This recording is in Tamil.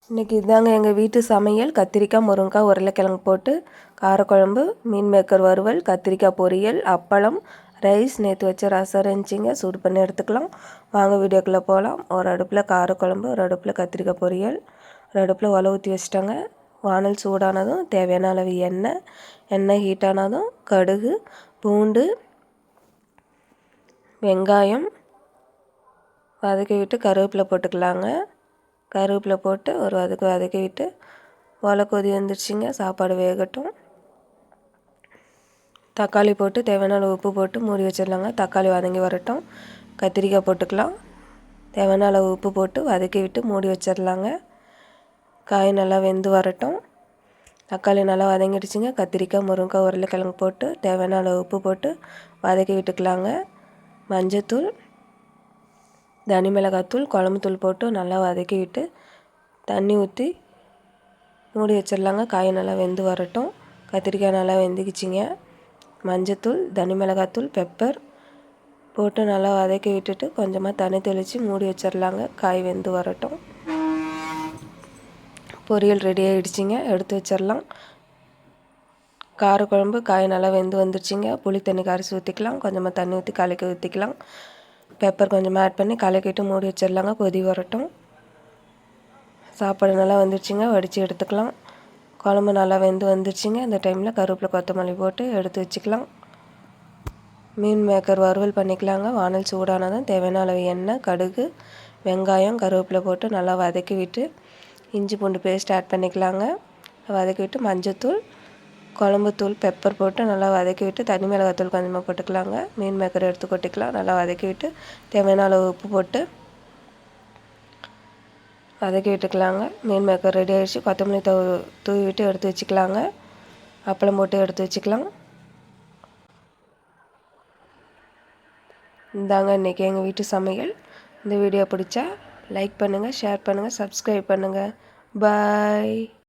இன்றைக்கி இதாங்க எங்கள் வீட்டு சமையல். கத்திரிக்காய், முருங்கைக்காய், உருளைக்கிழங்கு போட்டு காரக்குழம்பு, மீன் மேக்கர் வறுவல், கத்திரிக்காய் பொரியல், அப்பளம், ரைஸ், நேற்று வச்ச ரசம் இருந்துச்சிங்க, சூடு பண்ணி எடுத்துக்கலாம். வாங்க வீடியோக்குள்ளே போகலாம். ஒரு அடுப்பில் காரக்குழம்பு, ஒரு அடுப்பில் கத்திரிக்காய் பொரியல், ஒரு அடுப்பில் உலை ஊற்றி வச்சிட்டாங்க. வானல் சூடானதும் தேவையான அளவு எண்ணெய் ஹீட்டானதும் கடுகு, பூண்டு, வெங்காயம் வதக்கி விட்டு கருவேப்பிலை போட்டுக்கலாங்க. கருவேப்பிலை போட்டு ஒரு வதக்கி விட்டு உலை கொதி வந்துடுச்சிங்க, சாப்பாடு வேகட்டும். தக்காளி போட்டு தேவையான அளவு உப்பு போட்டு மூடி வச்சிடலாங்க. தக்காளி வதங்கி வரட்டும். கத்திரிக்காய் போட்டுக்கலாம். தேவையான அளவு உப்பு போட்டு வதக்கி விட்டு மூடி வச்சிடலாங்க. காய் நல்லா வெந்து வரட்டும். தக்காளி நல்லா வதங்கிடுச்சிங்க. கத்திரிக்காய், முருங்கைக்காய், உருளைக்கிழங்கு போட்டு தேவையான அளவு உப்பு போட்டு வதக்கி விட்டுக்கலாங்க. மஞ்சத்தூள், தனி மிளகாத்தூள், குழம்புத்தூள் போட்டு நல்லா வதக்கி விட்டு தண்ணி ஊற்றி மூடி வச்சிடலாங்க. காய் நல்லா வெந்து வரட்டும். கத்திரிக்காய் நல்லா வெந்துக்கிச்சிங்க. மஞ்சத்தூள், தனி மிளகாத்தூள், பெப்பர் போட்டு நல்லா வதக்கி விட்டுட்டு கொஞ்சமாக தண்ணி தெளித்து மூடி வச்சிடலாங்க. காய் வெந்து வரட்டும். பொரியல் ரெடி ஆகிடுச்சிங்க, எடுத்து வச்சிடலாம். காரக்குழம்பு காய் நல்லா வெந்து வந்துடுச்சிங்க. புளி தண்ணி கரைச்சி ஊற்றிக்கலாம். கொஞ்சமாக தண்ணி ஊற்றி கலக்கி ஊற்றிக்கலாம். பெப்பர் கொஞ்சமாக ஆட் பண்ணி கலக்கிட்டு மூடி வச்சிடலாங்க. கொதி வரட்டும். சாப்பாடு நல்லா வந்துடுச்சிங்க, வடித்து எடுத்துக்கலாம். குழம்பு நல்லா வெந்து வந்துடுச்சிங்க. இந்த டைமில் கருவேப்பிலை, கொத்தமல்லி போட்டு எடுத்து வச்சுக்கலாம். மீன் மேக்கர் வறுவல் பண்ணிக்கலாங்க. வானல் சூடானதும் தேவையான அளவு எண்ணெய், கடுகு, வெங்காயம், கருவேப்பிலை போட்டு நல்லா வதக்கி விட்டு இஞ்சி பூண்டு பேஸ்ட் ஆட் பண்ணிக்கலாங்க. வதக்கி விட்டு மஞ்சத்தூள், குழம்புத்தூள், பெப்பர் போட்டு நல்லா வதக்கி விட்டு தனி மிளகாத்தூள் கொஞ்சமாக போட்டுக்கலாங்க. மீன் மேக்கர் எடுத்து கொட்டிக்கலாம். நல்லா வதக்கி விட்டு தேவையான அளவு உப்பு போட்டு வதக்கி விட்டுக்கலாங்க. மீன் மேக்கர் ரெடி ஆகிடுச்சு. கொத்தமல்லி தூவி விட்டு எடுத்து வச்சுக்கலாங்க. அப்பளம் போட்டு எடுத்து வச்சுக்கலாம். இந்தாங்க இன்றைக்கி எங்கள் வீட்டு சமையல். இந்த வீடியோ பிடிச்சா லைக் பண்ணுங்கள், ஷேர் பண்ணுங்கள், சப்ஸ்கிரைப் பண்ணுங்கள். பாய்.